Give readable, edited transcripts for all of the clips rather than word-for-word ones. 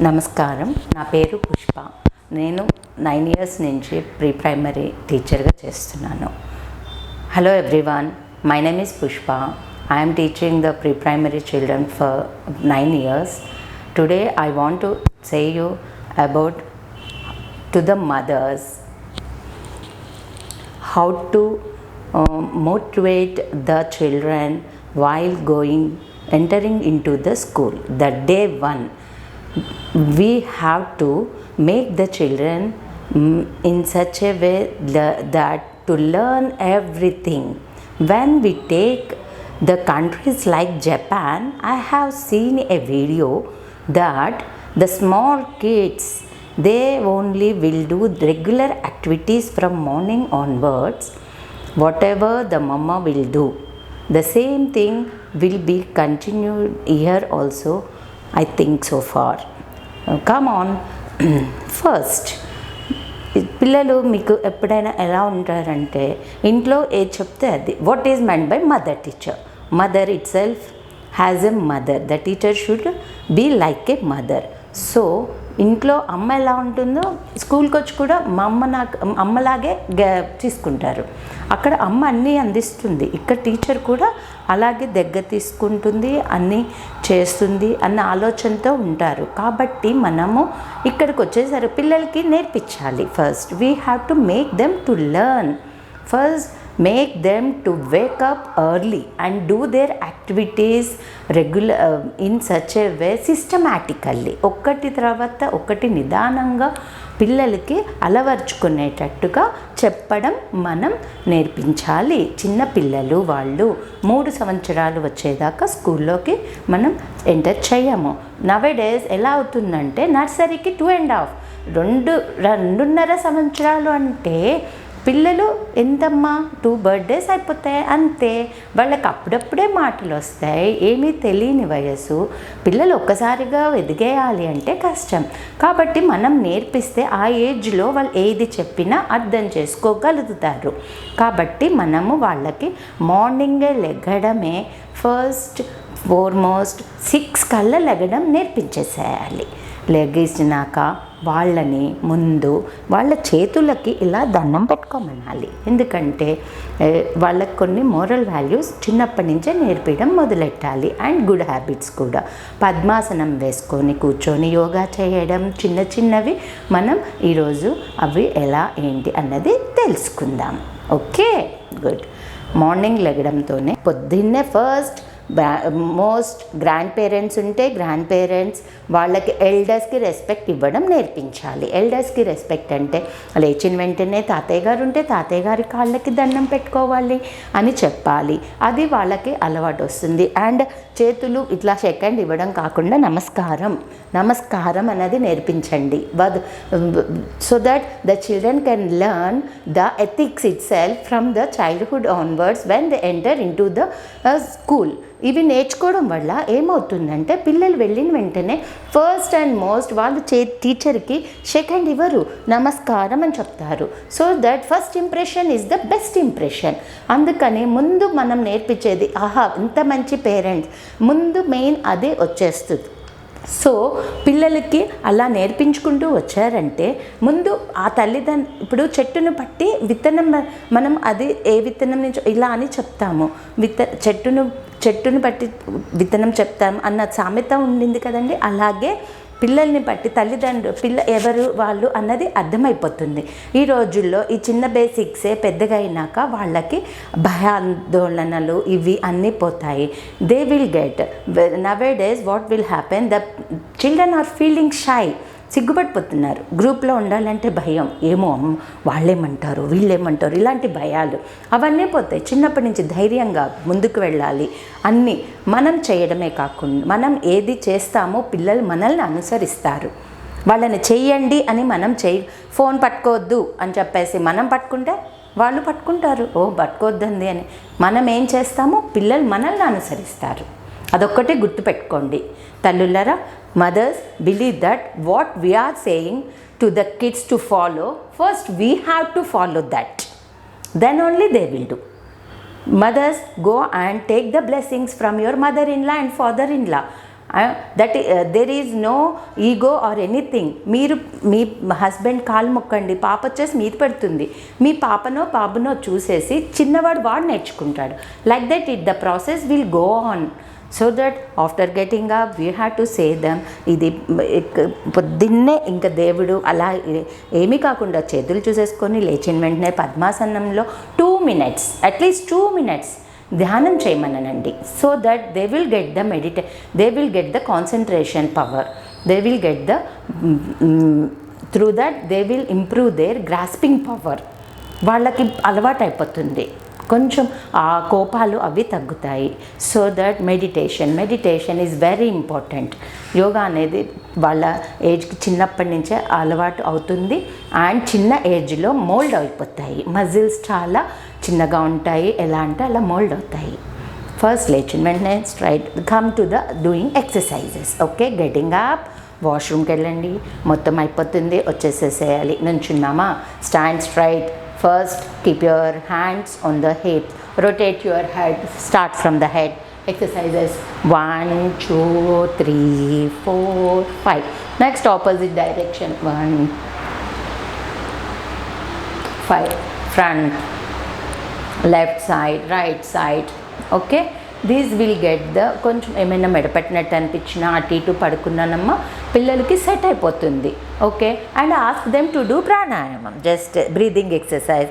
నమస్కారం. నా పేరు పుష్ప. నేను 9 years నుంచి ప్రీ ప్రైమరీ టీచర్గా చేస్తున్నాను. Hello everyone, my name is Pushpa. I am teaching the pre-primary children for 9 years. Today I want to say you about to the mothers how to motivate the children while entering into the school. The day one, we have to make the children in such a way that to learn everything. When we take the countries like Japan, I have seen a video that the small kids, they only will do regular activities from morning onwards. Whatever the mama will do, the same thing will be continued here also, I think so far. Come on. First, పిల్లలు మీకు ఎప్పుడైనా ఎలా ఉంటారంటే ఇంట్లో ఏది చెప్తే అది. What is meant by mother teacher? Mother itself has a mother. The teacher should be like a mother. So ఇంట్లో అమ్మ ఎలా ఉంటుందో స్కూల్కి వచ్చి కూడా మా అమ్మలాగే తీసుకుంటారు. అక్కడ అమ్మ అన్నీ అందిస్తుంది, ఇక్కడ టీచర్ కూడా అలాగే దగ్గర తీసుకుంటుంది, అన్నీ చేస్తుంది అన్న ఆలోచనతో ఉంటారు. కాబట్టి మనము ఇక్కడికి వచ్చేసరికి పిల్లలకి నేర్పించాలి. First we have to make them to learn. First make them to wake up early and do their activities in such a way systematically. ఒక్కటి తర్వాత ఒకటి నిదానంగా పిల్లలకి అలవర్చుకునేటట్టుగా చెప్పడం మనం నేర్పించాలి. చిన్న పిల్లలు వాళ్ళు 3 సంవత్సరాలు వచ్చేదాకా స్కూల్లోకి మనం ఎంటర్ చేయము. నవేడేస్ ఎలా అవుతుందంటే నర్సరీకి 2.5 సంవత్సరాలు అంటే పిల్లలు ఎంతమ్మా 2 birthdays అయిపోతాయి అంతే. వాళ్ళకి అప్పుడప్పుడే మాటలు వస్తాయి, ఏమీ తెలియని వయసు. పిల్లలు ఒక్కసారిగా ఎదిగేయాలి అంటే కష్టం. కాబట్టి మనం నేర్పిస్తే ఆ ఏజ్లో వాళ్ళు ఏది చెప్పినా అర్థం చేసుకోగలుగుతారు. కాబట్టి మనము వాళ్ళకి మార్నింగే లెగడమే ఫస్ట్ ఫోర్మోస్ట్ 6 కల్లా లెగడం నేర్పించేసేయాలి. లెగేసినాక వాళ్ళని ముందు వాళ్ళ చేతులకి ఇలా దండం పెట్టుకోమనాలి. ఎందుకంటే వాళ్ళకి కొన్ని మోరల్ వాల్యూస్ చిన్నప్పటి నుంచే నేర్పించడం మొదలెట్టాలి. అండ్ గుడ్ హ్యాబిట్స్ కూడా. పద్మాసనం వేసుకొని కూర్చొని యోగా చేయడం, చిన్న చిన్నవి మనం ఈరోజు అవి ఎలా ఏంటి అన్నది తెలుసుకుందాం. Okay, good. మార్నింగ్ లెగడంతోనే పొద్దున్నే ఫస్ట్ మోస్ట్ గ్రాండ్ పేరెంట్స్ ఉంటే గ్రాండ్ పేరెంట్స్ వాళ్ళకి ఎల్డర్స్కి రెస్పెక్ట్ ఇవ్వడం నేర్పించాలి. ఎల్డర్స్కి రెస్పెక్ట్ అంటే లేచిన వెంటనే తాతయ్య గారు ఉంటే తాతయ్య గారి కాళ్ళకి దండం పెట్టుకోవాలి అని చెప్పాలి. అది వాళ్ళకి అలవాటు వస్తుంది. అండ్ చేతులు ఇట్లా సెకండ్ ఇవ్వడం కాకుండా నమస్కారం అనేది నేర్పించండి. So that the children can learn the ethics it self from the childhood onwards when they enter in to the school. ఇవి నేర్చుకోవడం వల్ల ఏమవుతుందంటే పిల్లలు వెళ్ళిన వెంటనే ఫస్ట్ అండ్ మోస్ట్ వాళ్ళు టీచర్కి సెకండ్ ఇవ్వరు, నమస్కారం అని చెప్తారు. So that first impression is the best impression. అందుకని ముందు మనం నేర్పించేది ఆహా ఇంత మంచి పేరెంట్స్ ముందు మెయిన్ అదే వచ్చేస్తుంది. సో పిల్లలకి అలా నేర్పించుకుంటూ వచ్చారంటే ముందు ఆ ఇప్పుడు చెట్టును పట్టి విత్తనం మనం అది ఏ విత్తనం నుంచి ఇలా అని చెప్తాము. చెట్టును బట్టి విత్తనం చెప్తాం అన్న సామెత ఉండింది కదండి. అలాగే పిల్లల్ని బట్టి తల్లిదండ్రులు ఎవరు వాళ్ళు అన్నది అర్థమైపోతుంది. ఈ రోజుల్లో ఈ చిన్న బేసిక్సే పెద్దగా అయినాక వాళ్ళకి భయాందోళనలు ఇవి అన్నీ పోతాయి. They will get nowadays what will happen, the children are feeling shy. సిగ్గుపడిపోతున్నారు. గ్రూప్లో ఉండాలంటే భయం, ఏమో వాళ్ళేమంటారు వీళ్ళేమంటారు ఇలాంటి భయాలు అవన్నీ పోతాయి. చిన్నప్పటి నుంచి ధైర్యంగా ముందుకు వెళ్ళాలి. అన్నీ మనం చేయడమే కాకుండా మనం ఏది చేస్తామో పిల్లలు మనల్ని అనుసరిస్తారు. వాళ్ళని చెయ్యండి అని మనం ఫోన్ పట్టుకోవద్దు అని చెప్పేసి మనం పట్టుకుంటే వాళ్ళు పట్టుకుంటారు. పట్టుకోవద్దండి అని మనం ఏం చేస్తామో పిల్లలు మనల్ని అనుసరిస్తారు. అదొక్కటే గుర్తుపెట్టుకోండి తల్లులారా. Mothers believe that what we are saying to the kids to follow, first we have to follow that. Then only they will do. Mothers, go and take the blessings from your mother-in-law and father-in-law. That there is no ego or anything. మీరు మీ husband కాలు మొక్కండి, పాప వచ్చేసి మీద పెడుతుంది, మీ పాపనో బాబునో చూసేసి చిన్నవాడు వాడు నేర్చుకుంటాడు. Like that the process will go on. So that after getting up we have to say them. ఇది పొద్దున్నే ఇంకా దేవుడు అలా ఏమీ కాకుండా చేతులు చూసేసుకొని లేచిన వెంటనే పద్మాసనంలో 2 minutes అట్లీస్ట్ 2 minutes ధ్యానం చేయమనండి. So that they will get the they will get the concentration power, they will get the through that they will improve their grasping power. వాళ్ళకి అలవాటు అయిపోతుంది, కొంచెం ఆ కోపాలు అవి తగ్గుతాయి. So that meditation is very important. Yoga అనేది వాళ్ళ ఏజ్కి చిన్నప్పటి నుంచే అలవాటు అవుతుంది అండ్ చిన్న ఏజ్లో మోల్డ్ అయిపోతాయి. మజిల్స్ చాలా చిన్నగా ఉంటాయి, ఎలా అంటే అలా మోల్డ్ అవుతాయి. ఫస్ట్ లేచిన వెంటనే straight come to the doing exercises. Okay, getting up, వాష్రూమ్కి వెళ్ళండి, మొత్తం అయిపోతుంది, వచ్చేసేసేయాలి. నుంచున్నామా, stand straight. First, keep your hands on the hip. Rotate your head. Start from the head. Exercises 1, 2, 3, 4, 5. Next, opposite direction. 1, 5. Front, left side, right side. Okay. These will get the కొంచెం ఏమైనా మెడపెట్టినట్టు అనిపించినా అటు ఇటు పడుకున్నానమ్మా పిల్లలకి సెట్ అయిపోతుంది. Okay, and ask them to do pranayama, just breathing exercise.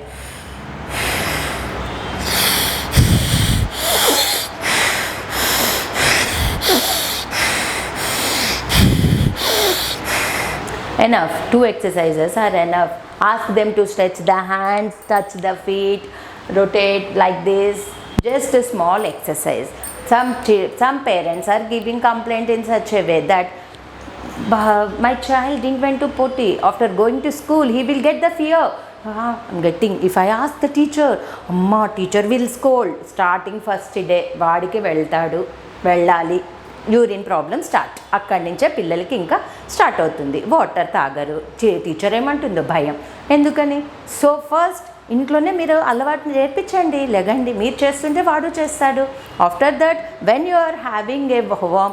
Enough, 2 exercises are enough. Ask them to stretch the hands, touch the feet, rotate like this. Just a small exercise. Some parents are giving complaint in such a way that my child didn't went to potty. After going to school, he will get the fear. I'm getting, if I ask the teacher, Amma, teacher will scold. Starting first day, వాడికి వెళ్ళాలి, urine problem start. అక్కడి నుంచే పిల్లలకి ఇంకా start అవుతుంది. Water తాగరు, teacher ఏమంటుందో భయం. ఎందుకని? సో ఫస్ట్ ఇంట్లోనే మీరు అలవాటు నేర్పించండి, లెగండి, మీరు చేస్తుంటే వాడు చేస్తాడు. After that when you are having a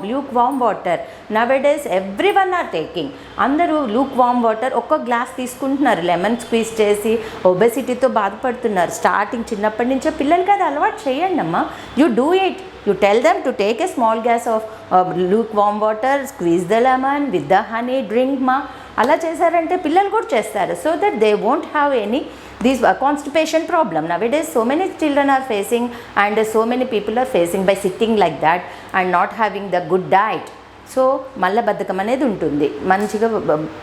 lukewarm water, nowadays everyone are taking. అందరూ లూక్ వామ్ వాటర్ ఒక్క గ్లాస్ తీసుకుంటున్నారు, లెమన్ స్క్వీజ్ చేసి ఒబెసిటీతో బాధపడుతున్నారు. స్టార్టింగ్ చిన్నప్పటి నుంచే పిల్లలకి అది అలవాటు చేయండి అమ్మా. You do it. You tell them to take a small glass of lukewarm water, squeeze the lemon with the honey, drink ma. అలా చేశారంటే పిల్లలు కూడా చేస్తారు. So that they won't have any this constipation problem. Nowadays so many children are facing and so many people are facing by sitting like that and not having the good diet. So మల్లబద్ధకం అనేది ఉంటుంది. మంచిగా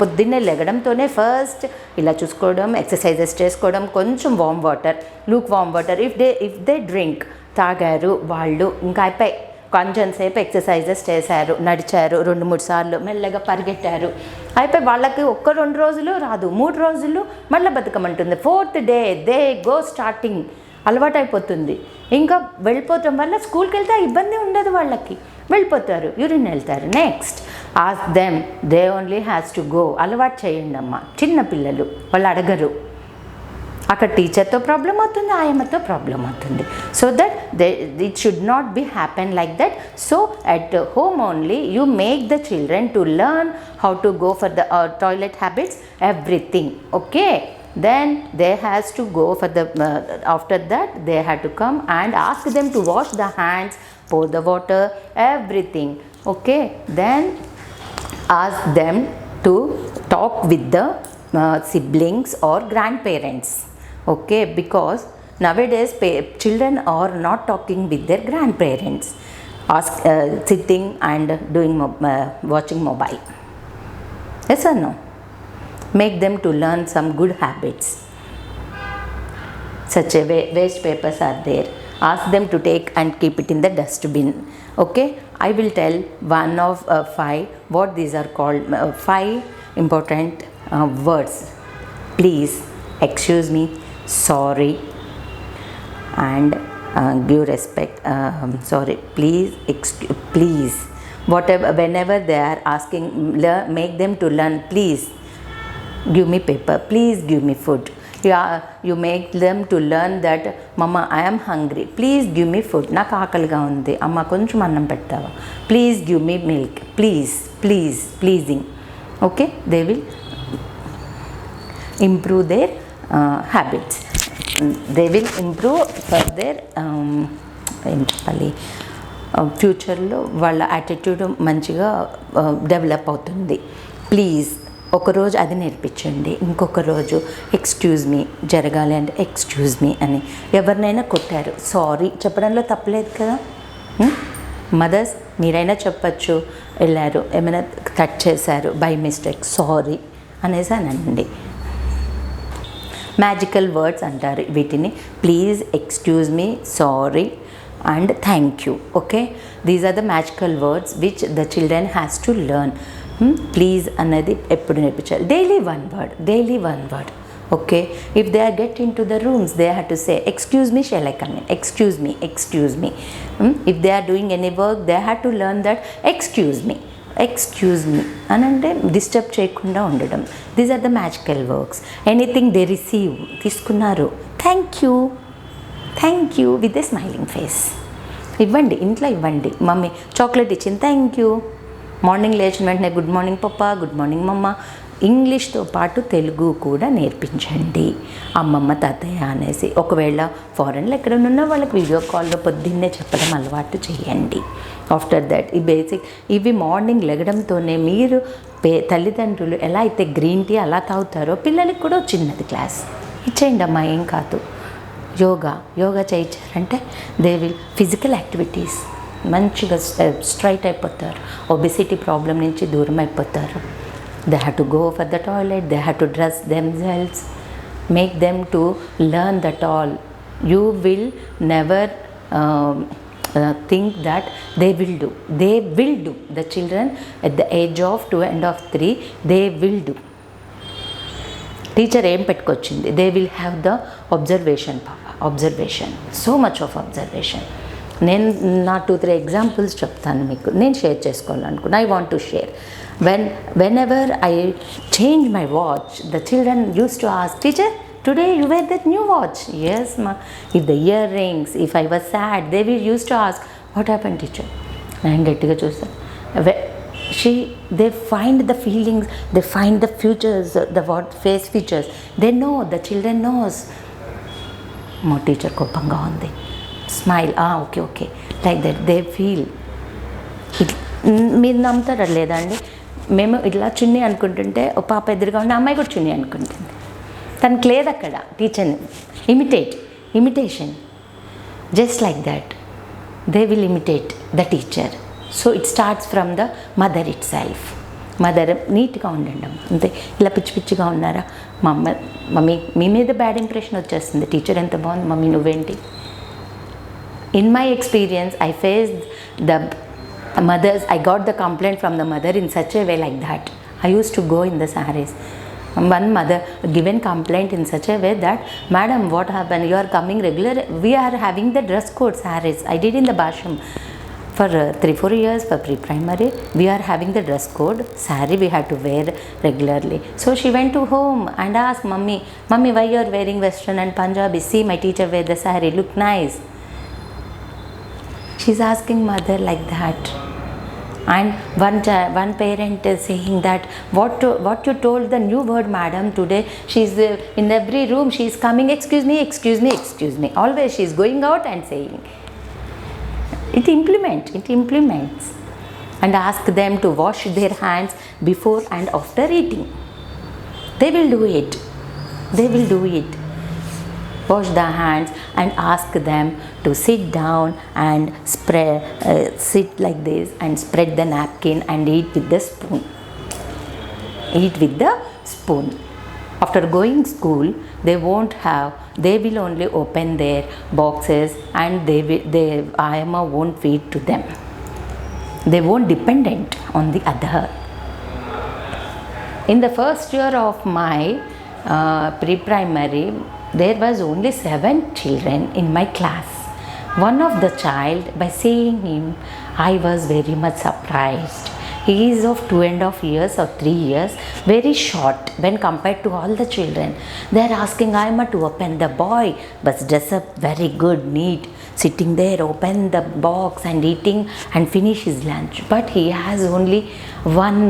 పొద్దున్నే లెగడంతోనే first ఇలా చూసుకోవడం, exercises చేసుకోవడం, కొంచెం warm water, Luke warm water if they drink, తాగారు వాళ్ళు, ఇంకా అయిపోయి కొంచెం సేపు ఎక్సర్సైజెస్ చేశారు, నడిచారు 2-3 సార్లు, మెల్లగా పరిగెట్టారు, అయిపోయి వాళ్ళకి 1-2 రోజులు రాదు, 3 రోజులు మళ్ళీ బతుకమంటుంది. 4th day they go starting, అలవాటు అయిపోతుంది. ఇంకా వెళ్ళిపోవటం వల్ల స్కూల్కి వెళ్తే ఇబ్బంది ఉండదు, వాళ్ళకి వెళ్ళిపోతారు, యూరిన్ వెళ్తారు. Next ask them, they only has to go. అలవాటు చేయండి అమ్మ. చిన్న పిల్లలు వాళ్ళు అడగరు, అక్కడ టీచర్తో ప్రాబ్లం అవుతుంది, ఆయమ్మతో ప్రాబ్లం అవుతుంది. So that it should not be happen like that. So at home only you make the children to learn how to go for the toilet habits, everything. Okay, then they has to go for the after that they have to come and ask them to wash the hands, pour the water, everything. Okay, then ask them to talk with the siblings or grandparents. Okay, because nowadays children are not talking with their grandparents, sitting and doing watching mobile. Yes or no? Make them to learn some good habits. Such a waste papers are there. Ask them to take and keep it in the dustbin. Okay, I will tell one of 5 what these are called, 5 important words. Please, excuse me, sorry, and give respect. Sorry, please, please. Whatever, whenever they are asking, make them to learn. Please give me paper, please give me food. You make them to learn that, mama, I am hungry, please give me food, నాకు ఆకలిగా ఉంది, అమ్మ కొంచెం అన్నం పెడతావా, please give me milk, pleasing. Okay, they will improve their habits, they will improve for their ఏం చెప్పాలి, ఫ్యూచర్లో వాళ్ళ యాటిట్యూడ్ మంచిగా డెవలప్ అవుతుంది. ప్లీజ్ ఒకరోజు అది నేర్పించండి, ఇంకొక రోజు ఎక్స్క్యూజ్ మీ, జరగాలి అంటే ఎక్స్క్యూజ్ మీ అని. ఎవరినైనా కొట్టారు, సారీ చెప్పడంలో తప్పలేదు కదా. మదర్స్ మీరైనా చెప్పచ్చు, వెళ్ళారు ఏమైనా కట్ చేశారు బై మిస్టేక్, సారీ అనేసి అనండి. మ్యాజికల్ వర్డ్స్ అంటారు వీటిని, please, excuse me, sorry and thank you. Okay, these are the magical words which the children has to learn. Please anadi eppudu nerpichali, daily one word. Okay, if they are get into the rooms, they have to say, excuse me, shall I come in, excuse me. If they are doing any work, they have to learn that excuse me అని అంటే disturb చేయకుండా ఉండడం. These are the magical works. Anything they receive, తీసుకున్నారు, thank you with a smiling face. ఇవ్వండి, ఇంట్లో ఇవ్వండి. Mummy chocolate ఇచ్చింది, thank you. Morning లేచిన వెంటనే good morning papa, good morning mamma. ఇంగ్లీష్తో పాటు తెలుగు కూడా నేర్పించండి, అమ్మమ్మ తాతయ్య అనేసి. ఒకవేళ ఫారెన్లో ఎక్కడనున్నా వాళ్ళకి వీడియో కాల్లో పొద్దున్నే చెప్పడం అలవాటు చేయండి. ఆఫ్టర్ దట్ ఈ బేసిక్ ఇవి మార్నింగ్ లెగడంతోనే మీరు తల్లిదండ్రులు ఎలా అయితే గ్రీన్ టీ అలా తాగుతారో పిల్లలకి కూడా చిన్నది క్లాస్ ఇచ్చేయండి అమ్మా, ఏం కాదు. యోగా చేయించారంటే దే విల్ ఫిజికల్ యాక్టివిటీస్ మంచిగా స్ట్రైట్ అయిపోతారు, ఒబెసిటీ ప్రాబ్లం నుంచి దూరం అయిపోతారు. They have to go for the toilet, they have to dress themselves, make them to learn that all. You will never think that they will do. The children at the age of 2 and of 3, they will do. Teacher ఏం పెట్టుకొచ్చింది, they will have the observation so much of observation. నేను నా 2-3 examples చెప్తాను మీకు, నేను share చేసుకోవాలనుకున్నా. I want to share. whenever I change my watch, the children used to ask, teacher, today you wear that new watch? Yes ma. If the earrings, if I was sad, they will used to ask, what happened teacher? నేను గట్టిగా చూస్తాను. They find the feelings, they find the futures, the face features. They know, the children knows. మా teacher కోపంగా ఉంది, smile, okay like that they feel. మీరు నమ్ముతారా లేదా అండి, మేము ఇట్లా చున్నీ అనుకుంటుంటే ఓ పాప ఎదురుగా ఉండి అమ్మాయి కూడా చున్నీ అనుకుంటుంది. తనకు లేదు అక్కడ టీచర్ని imitation. Just like that they will imitate the teacher. So it starts from the mother it self. Mother నీట్గా ఉండండి అంతే. ఇలా పిచ్చిగా ఉన్నారా, మమ్మీ మీ మీద బ్యాడ్ ఇంప్రెషన్ వచ్చేస్తుంది, టీచర్ ఎంత బాగుంది, మమ్మీ నువ్వేంటి. In my experience I face the mothers, I got the complaint from the mother in such a way like that. I used to go in the sarees. One mother given complaint in such a way that, madam, what happened, you are coming regular, we are having the dress code sarees. I did in the Basham for 3-4 years for pre-primary. We are having the dress code saree, we had to wear regularly. So she went to home and asked, mummy why you are wearing western and Punjabi, see my teacher wear the saree, look nice. She's asking mother like that. And one parent is saying that, what you told the new word madam today, she's in every room she is coming, excuse me, always she is going out and saying. It implements. And ask them to wash their hands before and after eating. They will do it. Wash the hands and ask them to sit down and sit like this and spread the napkin and eat with the spoon. After going school, they will only open their boxes and Ayama won't feed to them. They won't dependent on the other. In the first year of my pre-primary, there was only 7 children in my class. One of the child, by seeing him, I was very much surprised. he is of 2.5 years or 3 years, very short when compared to all the children. They are asking Ayama to open the boy, but dress up very good, neat, sitting there, open the box and eating and finish his lunch. But he has only one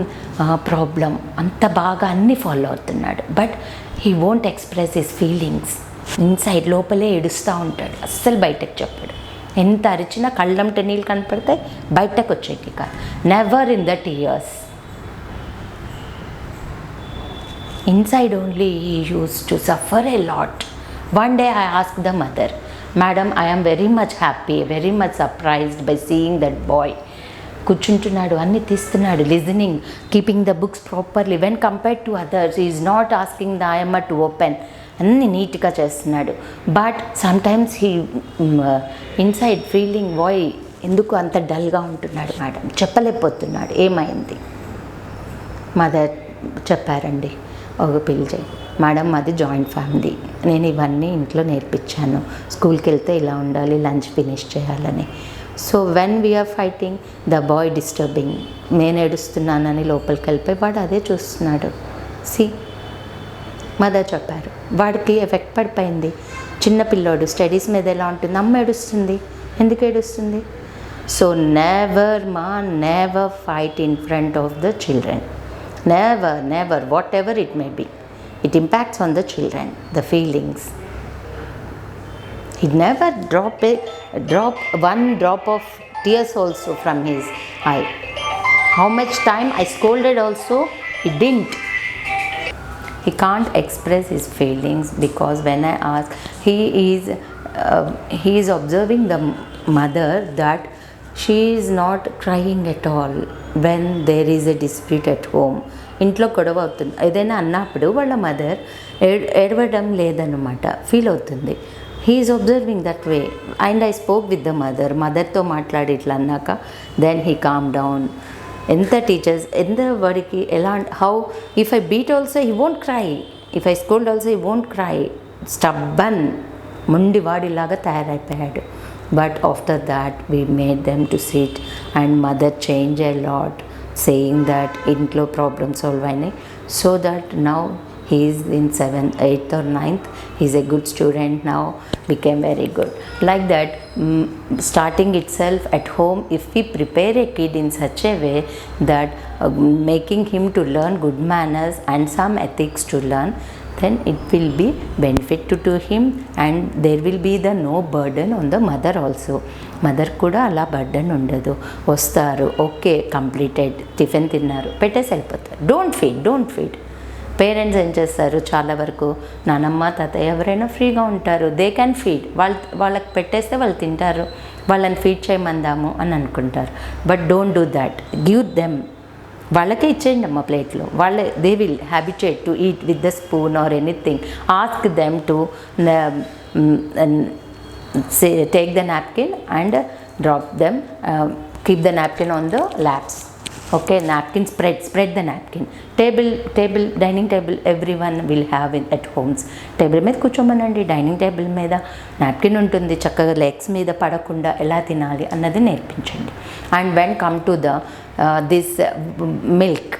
problem. Anta baga anni follow avutunnadu, but he won't express his feelings. Inside లోపలే ఏడుస్తూ ఉంటాడు, అస్సలు బయటకు చెప్పాడు. ఎంత అరిచినా కళ్ళంట నీళ్ళు కనపడితే బయటకు వచ్చేకి కాదు. Never in the tears, inside only he use to suffer a lot. One day I ask the mother, madam I am very much happy, very much surprised by seeing that boy. కూర్చుంటున్నాడు, అన్నీ తీస్తున్నాడు, listening, keeping the books properly. When compared to others he is not asking the ఆయమ్మ to open, అన్నీ నీట్గా చేస్తున్నాడు. But sometimes he inside feeling why ఎందుకు అంత డల్గా ఉంటున్నాడు మేడం, చెప్పలేకపోతున్నాడు ఏమైంది. మదర్ చెప్పారండి, ఒక పిలిచి, మేడం మాది జాయింట్ ఫ్యామిలీ, నేను ఇవన్నీ ఇంట్లో నేర్పించాను, స్కూల్కి వెళ్తే ఇలా ఉండాలి, లంచ్ ఫినిష్ చేయాలని. So when we are fighting the boy disturbing, నేను ఏడుస్తున్నానని లోపలికి వెళ్ళిపోయి వాడు అదే చూస్తున్నాడు. సి మదర్ చెప్పారు, వాడికి ఎఫెక్ట్ పడిపోయింది. చిన్నపిల్లోడు స్టడీస్ మీద ఎలా ఉంటుంది, అమ్మ ఏడుస్తుంది, ఎందుకు ఏడుస్తుంది. So never fight in front of the children, never whatever it may be, it impacts on the children, the feelings. He never drop one drop of tears also from his eye. How much time I scolded also, he didn't. He can't express his feelings because when I ask, he is observing the mother that she is not crying at all when there is a dispute at home. ఇంట్లో గొడవ అవుతుంది, ఏదైనా అన్నప్పుడు వాళ్ళ mother ఏడవడం లేదన్నమాట feel అవుతుంది. He is observing that way and I spoke with the మదర్తో మాట్లాడి ఇట్లా అన్నాక దెన్ హీ కామ్ డౌన్. ఎంత టీచర్స్ ఎంత వాడికి ఎలా, how if I beat also he won't cry, if I scold also he won't cry. Stubborn మొండివాడిలాగా తయారైపోయాడు. But after that we made them to sit and mother change a lot, saying that ఇంట్లో problem solve అయినాయి. So that now he is in 7th, 8th or 9th, he is a good student now, became very good. Like that, starting itself at home, if we prepare a kid in such a way that making him to learn good manners and some ethics to learn, then it will be benefit to him and there will be the no burden on the mother also. Mother కూడా అలా burden ఉండదు. వస్తారు, okay completed, tiffin తిన్నారు, పెట్టేసి వెళ్ళిపోతారు. Don't feed. Parents ఏం చేస్తారు, చాలా వరకు నానమ్మ తాతయ్య ఎవరైనా ఫ్రీగా ఉంటారు, దే క్యాన్ ఫీడ్, వాళ్ళకి పెట్టేస్తే వాళ్ళు తింటారు, వాళ్ళని ఫీడ్ చేయమందాము అని అనుకుంటారు. But don't do that, give them, వాళ్ళకే ఇచ్చేయండి అమ్మ ప్లేట్లో, వాళ్ళే they will habituate to eat with the spoon or anything. Ask them to take the napkin and drop them, keep the napkin on the laps. Okay, napkin, spread the napkin. Table, dining table, everyone will have it at homes. Table మీద కూర్చోమనండి, dining table మీద napkin ఉంటుంది, చక్కగా legs మీద పడకుండా ఎలా తినాలి అన్నది నేర్పించండి. And when come to the this milk,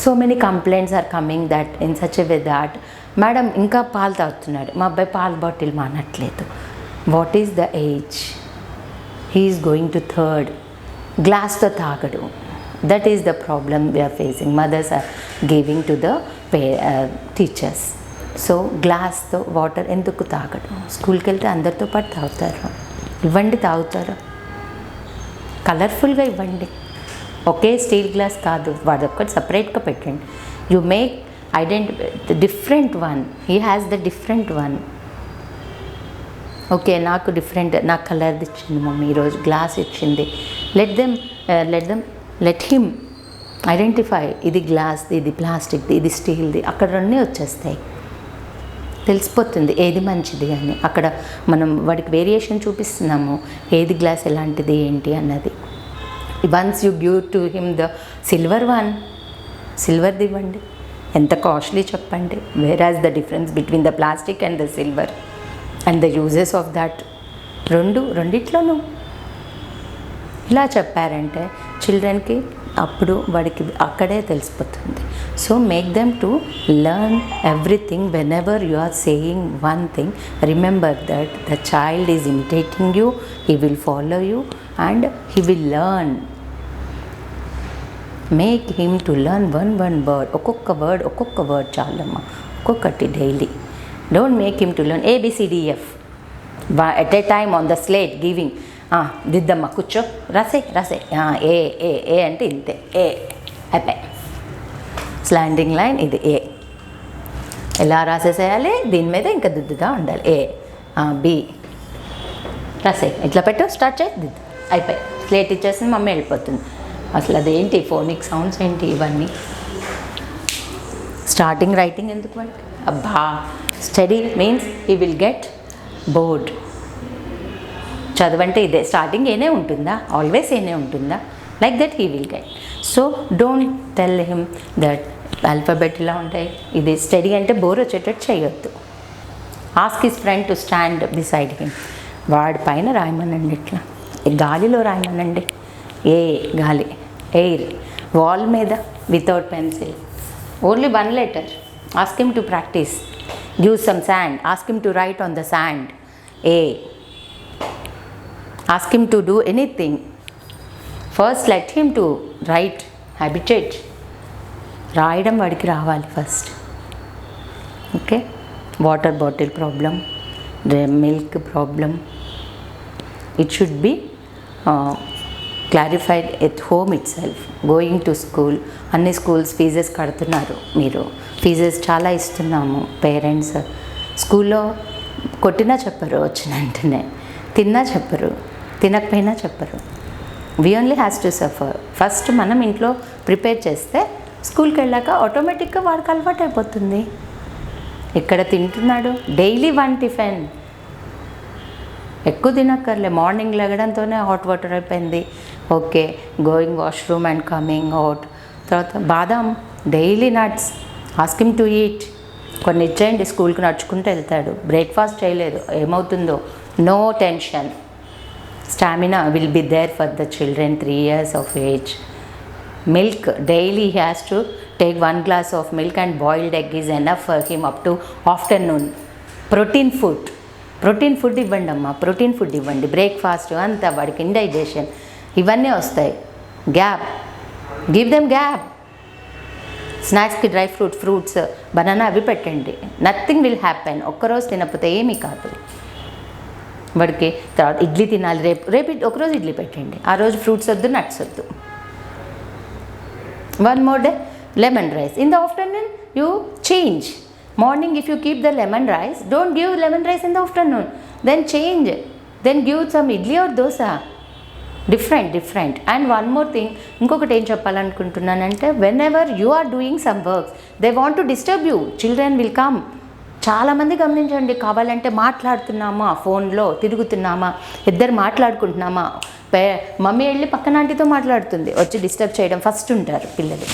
so many complaints are coming that in such a way that madam ఇంకా పాలు తాగుతున్నాడు, మా అబ్బాయి పాలు బాటిల్ మానట్లేదు. What is the age? He is going to 3rd, గ్లాస్తో తాగడు. That is the problem we are facing. Mothers are giving to the teachers. So గ్లాస్తో వాటర్ ఎందుకు తాగడం? స్కూల్కి వెళ్తే అందరితో పాటు తాగుతారు, ఇవ్వండి తాగుతారు, కలర్ఫుల్గా ఇవ్వండి. ఒకే స్టీల్ గ్లాస్ కాదు, వాడు ఒక్కటి సపరేట్గా పెట్టండి. You make different one, he has the different one. Okay నాకు డిఫరెంట్, నాకు కలర్ది ఇచ్చింది మమ్మీ, ఈరోజు గ్లాస్ ఇచ్చింది. లెట్ హిమ్ ఐడెంటిఫై, ఇది గ్లాస్ది, ఇది ప్లాస్టిక్ది, ఇది స్టీల్ది, అక్కడ అన్నీ వచ్చేస్తాయి, తెలిసిపోతుంది ఏది మంచిది అని. అక్కడ మనం వాడికి వేరియేషన్ చూపిస్తున్నాము, ఏది గ్లాస్ ఎలాంటిది ఏంటి అన్నది. Once you give to him the silver one, సిల్వర్ది ఇవ్వండి, ఎంత కాస్ట్లీ చెప్పండి. Whereas the difference between the plastic and the silver and the uses of that, రెండిట్లోనూ ఇలా చెప్పారంటే చిల్డ్రన్కి అప్పుడు వాడికి అక్కడే తెలిసిపోతుంది. So make them to learn everything. Whenever you are saying one thing, remember that the child is imitating you, he will follow you and he will learn. Make him to learn one word, ఒక్కొక్క word చాలమ్మా, ఒక్కొక్కటి daily. Don't make him to learn ABCDF at a time on the slate giving. దిద్దమ్మా కూర్చో, రాసే ఏ ఏ ఏ అంటే ఇంతే, ఏ అయిపోయి. Slanting line ఇది ఏ, ఎలా రాసేసేయాలి, దీని మీద ఇంకా దిద్దుగా ఉండాలి. ఏ బి రాసే, ఇట్లా పెట్టు, స్టార్ట్ చేయి, దిద్దు, అయిపోయి. స్లేట్ ఇచ్చేసి మమ్మీ వెళ్ళిపోతుంది. అసలు అదేంటి ఫోనిక్ సౌండ్స్ ఏంటి ఇవన్నీ? స్టార్టింగ్ రైటింగ్ ఎందుకు అంటే అబ్బా, study means he will get bored. చదవంటే ఇదే, స్టార్టింగ్ ఏనే ఉంటుందా, ఆల్వేస్ ఏనే ఉంటుందా, like that he will get. So don't tell him that alphabet ఇలా ఉంటాయి, ఇది స్టడీ అంటే బోర్ వచ్చేటట్టు చేయొద్దు. Ask his friend to stand beside him. వాడి పైన రాయమనండి, ఇట్లా గాలిలో రాయమనండి. ఏ గాలి, ఎయిర్. వాల్ మీద without pencil, only one letter. Ask him to practice. Give some sand, ask him to right on the sand. A. Ask him to do anything. First let him to write, habitate. రాయడం వాడికి రావాలి first. Okay, water bottle problem, milk problem, it should be clarified at home it self. Going to school, అన్ని schools fees కడుతున్నారు మీరు, fees చాలా ఇస్తున్నాము parents. స్కూల్లో కొట్టినా చెప్పరు, వచ్చిన వెంటనే తిన్నా చెప్పరు, తినకపోయినా చెప్పరు. We only has to suffer. First మనం ఇంట్లో ప్రిపేర్ చేస్తే స్కూల్కి వెళ్ళాక ఆటోమేటిక్గా వాడికి అలవాటు అయిపోతుంది. ఇక్కడ తింటున్నాడు డైలీ 1 టిఫిన్, ఎక్కువ తినక్కర్లే. మార్నింగ్ లెగడంతోనే హాట్ వాటర్ అయిపోయింది. Okay, going washroom and coming out. తర్వాత బాదాం, daily nuts, ask him to eat. కొన్ని ఇచ్చేయండి, స్కూల్కి నడుచుకుంటూ వెళ్తాడు. బ్రేక్ఫాస్ట్ చేయలేదు, ఏమవుతుందో, no tension. Stamina will be there for the children 3 years of age. Milk, daily he has to take 1 glass of milk and boiled egg is enough for him up to afternoon. Protein food ఇవ్వండి అమ్మా, protein food ఇవ్వండి. Breakfast అంతా వాడికి indigestion ఇవన్నీ వస్తాయి. Gap, give them gap. స్నాక్స్కి dry fruits, banana అవి పెట్టండి. Nothing will happen. ఒక్కరోజు తినకపోతే ఏమీ కాదు. వాడికి తర్వాత ఇడ్లీ తినాలి, రేపు ఒకరోజు ఇడ్లీ పెట్టండి, ఆ రోజు ఫ్రూట్స్ వద్దు, నట్స్ వద్దు. 1 more day lemon rice. In the afternoon you change. Morning if you keep the lemon rice, don't give lemon rice in the afternoon. Then change, then give some idli or dosa. Different. And one more thing, ఇంకొకటి ఏం చెప్పాలనుకుంటున్నానంటే, whenever you are doing some works, they want to disturb you. Children will come. చాలామంది గమనించండి, కావాలంటే మాట్లాడుతున్నామా, ఫోన్లో తిరుగుతున్నామా, ఇద్దరు మాట్లాడుకుంటున్నామా, mummy వెళ్ళి పక్కన ఆంటీతో మాట్లాడుతుంది, వచ్చి డిస్టర్బ్ చేయడం ఫస్ట్ ఉంటారు పిల్లలు.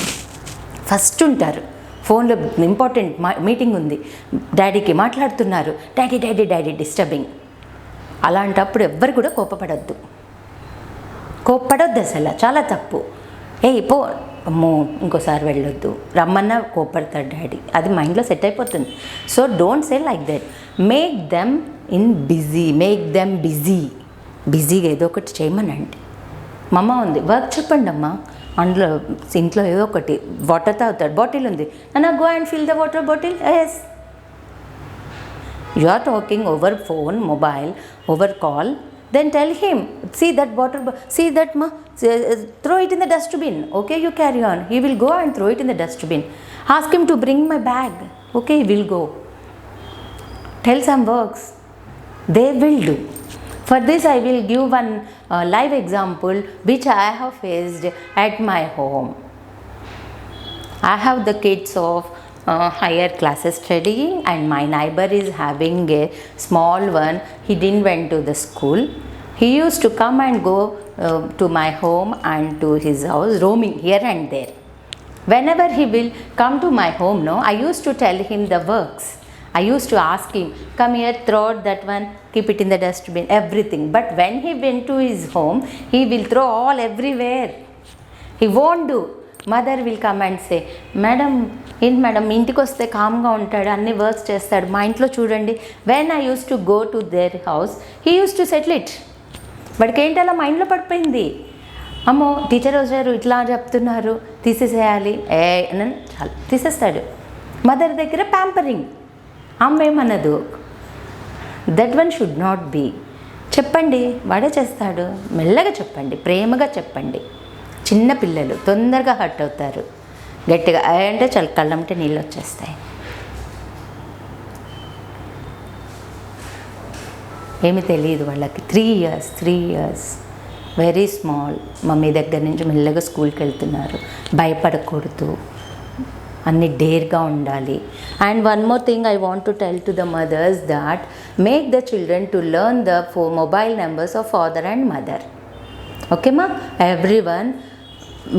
ఫస్ట్ ఉంటారు ఫోన్లో, ఇంపార్టెంట్ మీటింగ్ ఉంది, డాడీకి మాట్లాడుతున్నారు, డాడీ డిస్టర్బింగ్. అలాంటప్పుడు ఎవ్వరు కూడా కోపపడొద్దు అసలు, చాలా తప్పు. పో, అమ్మో ఇంకోసారి వెళ్ళొద్దు, రమ్మన్నా కోపడతాడు డాడీ, అది మైండ్లో సెట్ అయిపోతుంది. So don't say like that. Make them బిజీగా ఏదో ఒకటి చేయమనండి. మమ్మ ఉంది, వర్క్ చెప్పండి అమ్మా, అందులో ఇంట్లో ఏదో ఒకటి. వాటర్ తాగుతాడు, బాటిల్ ఉంది, నాన్న go and fill the water bottle. Yes, you are talking over phone, mobile, over call. Then tell him, see that water, see that ma, throw it in the dustbin. Okay, you carry on. He will go and throw it in the dustbin. Ask him to bring my bag. Okay, he will go. Tell some works, they will do. For this I will give one live example which I have faced at my home. I have the kids of higher classes studying, and my neighbor is having a small one. He didn't went to the school. He used to come and go to my home and to his house, roaming here and there. Whenever he will come to my home, I used to tell him the works. I used to ask him, come here, throw out that one, keep it in the dustbin, everything. But when he went to his home, he will throw all everywhere. He won't do. Mother will come and say, madam ఏంటి madam ఇంటికి వస్తే కామ్గా ఉంటాడు, అన్ని works చేస్తాడు, మా ఇంట్లో చూడండి, when I use to go to their house he use to settle it. వాడికి ఏంటి అలా మైండ్లో పడిపోయింది, అమ్మో టీచర్ వచ్చారు ఇట్లా చెప్తున్నారు తీసేసేయాలి అని చాలు తీసేస్తాడు. మదర్ దగ్గర ప్యాంపరింగ్, అమ్మేమన్నదు. That one should not be. చెప్పండి, వాడే చేస్తాడు, మెల్లగా చెప్పండి, ప్రేమగా చెప్పండి. చిన్న పిల్లలు తొందరగా హర్ట్ అవుతారు. గట్టిగా అంటే చాలా కళ్ళంటే నీళ్ళు వచ్చేస్తాయి. ఏమి తెలియదు వాళ్ళకి. 3 years వెరీ స్మాల్. మమ్మీ దగ్గర నుంచి మెల్లగా స్కూల్కి వెళ్తున్నారు. భయపడకూడదు, అన్ని డేర్గా ఉండాలి. And one more thing I want to tell to the mothers that make the children to learn the mobile numbers of father and mother. ఓకేమా? ఎవ్రీవన్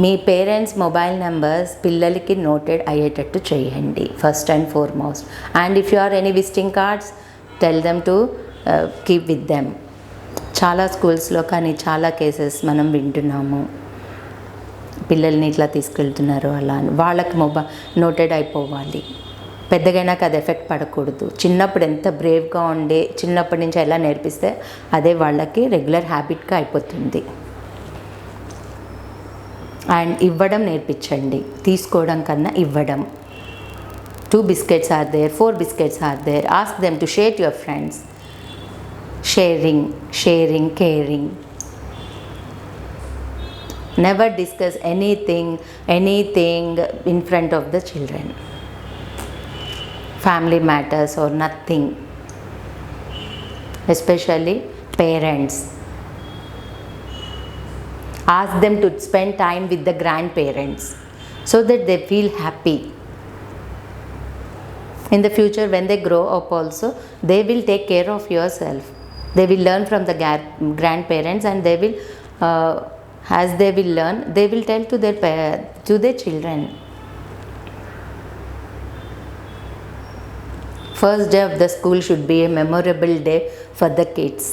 మీ పేరెంట్స్ మొబైల్ నెంబర్స్ పిల్లలకి నోటెడ్ అయ్యేటట్టు చేయండి first and foremost. And if you are any visiting cards tell them to keep with them. చాలా స్కూల్స్లో కానీ చాలా cases మనం వింటున్నాము, పిల్లల్ని ఇట్లా తీసుకెళ్తున్నారు అలా అని. వాళ్ళకి నోటెడ్ అయిపోవాలి. పెద్దగైనాక అది ఎఫెక్ట్ పడకూడదు. చిన్నప్పుడు ఎంత బ్రేవ్గా ఉండి చిన్నప్పటి నుంచి ఎలా నేర్పిస్తే అదే వాళ్ళకి రెగ్యులర్ హ్యాబిట్గా అయిపోతుంది. అండ్ ఇవ్వడం నేర్పించండి, తీసుకోవడం కన్నా ఇవ్వడం. 2 biscuits are there, 4 biscuits are there, ask them to share to your friends. Sharing, caring. Never discuss anything in front of the children. Family matters or nothing, especially parents. Ask them to spend time with the grandparents so that they feel happy. In the future when they grow up also, they will take care of yourself. They will learn from the grandparents, and they will as they will learn, they will tell to their children. First day of the school should be a memorable day for the kids.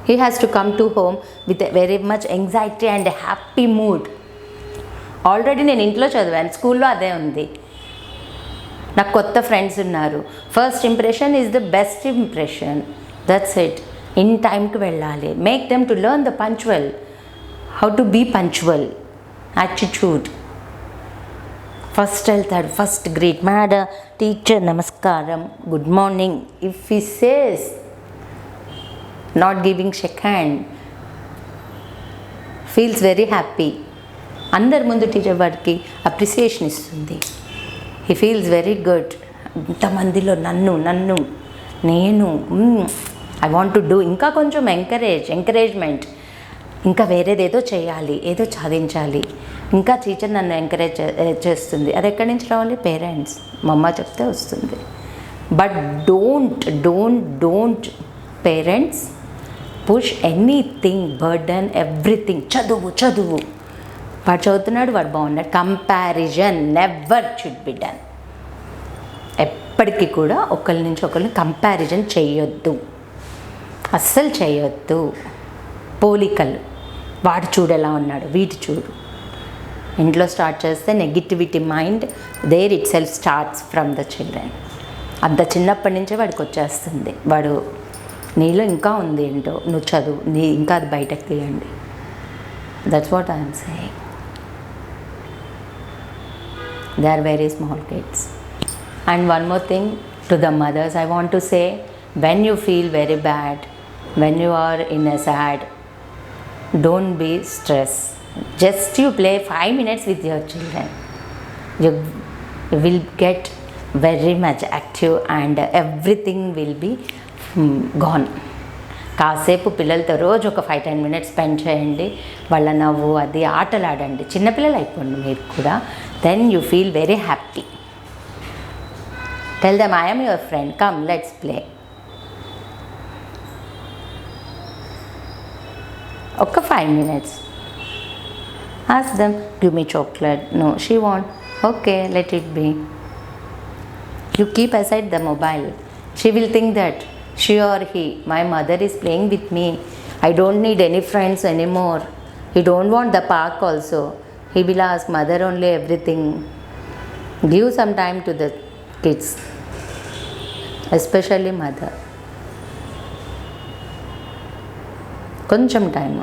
He has to come to home with a very much anxiety and a happy mood. Already నేను ఇంట్లో చదివాను, స్కూల్లో అదే ఉంది. నాకు కొత్త friends ఉన్నారు. First impression is the best impression. That's it. In టైంకి వెళ్ళాలి. Make them to learn the punctual, how to be punctual attitude. First వెళ్తాడు, ఫస్ట్ గ్రీట్, మేడం టీచర్ నమస్కారం, good morning. If he says not giving shake hand, feels very happy. అందరి ముందు teacher వాడికి appreciation ఇస్తుంది. He feels very good. ఇంతమందిలో నేను I want to do. ఇంకా కొంచెం ఎంకరేజ్మెంట్, ఇంకా వేరేదేదో చేయాలి, ఏదో సాధించాలి. ఇంకా టీచర్ నన్ను ఎంకరేజ్ చేస్తుంది. అది ఎక్కడి నుంచి రావాలి? పేరెంట్స్, మా అమ్మ చెప్తే వస్తుంది. But don't parents push anything, burden everything. చదువు వాడు చదువుతున్నాడు, వాడు బాగున్నాడు. Comparison never should be done. ఎప్పటికీ కూడా ఒకరి నుంచి ఒకరిని కంపారిజన్ చేయొద్దు, అస్సలు చేయొద్దు. పోలికలు, వాడు చూడు ఎలా ఉన్నాడు, వీటి చూడు. ఇంట్లో స్టార్ట్ చేస్తే negativity mind there itself starts from the children. అంత చిన్నప్పటి నుంచే వాడికి వచ్చేస్తుంది. వాడు నీలో ఇంకా ఉంది ఏంటో, నువ్వు చదువు, ఇంకా అది బయటకు తీయండి. That's what I'm saying. They are very small kids. And one more thing to the mothers I want to say, when you feel very bad, when you are in a sad, don't be stressed. Just you play 5 minutes with your children. You will get very much active and everything will be gone. కాసేపు పిల్లలతో రోజు ఒక 5-10 minutes spend చేయండి. వాళ్ళ నవ్వు అది ఆటలాడండి. చిన్నపిల్లలు అయిపోండి మీరు కూడా. Then you feel very happy. Tell them I am your friend, come let's play. ఒక 5 minutes. Ask them, give me chocolate. No, she want. Okay, let it be. You keep aside the mobile. She will think that she or he, my mother is playing with me, I don't need any friends anymore. He don't want the park also. He will ask mother only everything. Give some time to the kids, especially mother. కొంచెం time.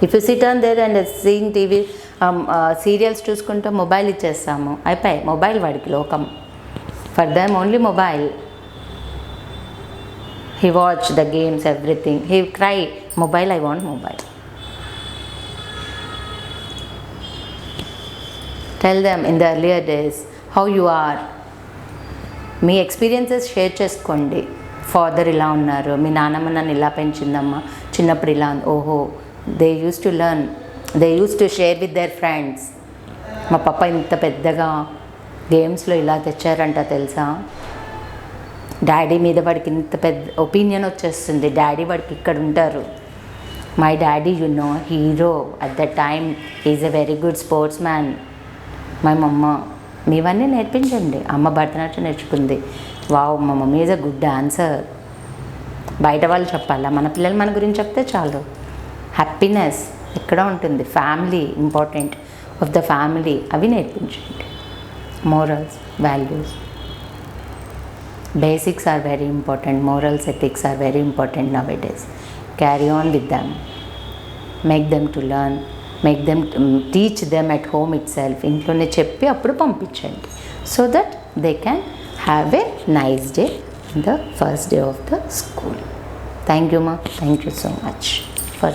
If you sit on there and seeing TV serials చూసుకుంటూ mobile ఇచ్చేస్తాము, అయిపోయి mobile వాడికి లోకం. For them only mobile. He watch the games everything. He cry mobile, I want mobile. Tell them in the earlier days how you are. మీ experiences share చేసుకోండి. Father ఇలా ఉన్నారు, మీ నాన్నమ్మ నన్ను ఇలా పెంచిందమ్మా, చిన్నప్పుడు ఇలా ఓహో, they use to learn, they use to share with their friends. మా పప్ప ఇంత పెద్దగా గేమ్స్లో ఇలా తెచ్చారంట తెలుసా, డాడీ మీద వాడికి ఇంత పెద్ద ఒపీనియన్ వచ్చేస్తుంది, డాడీ వాడికి ఇక్కడ ఉంటారు. My daddy you know hero at the time, is a very good sports man. My మమ్మ. మీవన్నీ నేర్పించండి. అమ్మ భరతనాట్యం నేర్చుకుంది, వావ్ మా mummy is a good dancer. బయట వాళ్ళు చెప్పాలా, మన పిల్లలు మన గురించి చెప్తే చాలు. హ్యాపీనెస్ ఎక్కడ ఉంటుంది, family important, of the family అవి నేర్పించండి. Morals, values, basics are very important. Morals, ethics are very important now it is. Carry on with them, make them to learn, make them, teach them at home itself. ఇంట్లోనే చెప్పి అప్పుడు పంపించండి, so that they can have a nice day on the first day of the school. Thank you ma, thank you so much for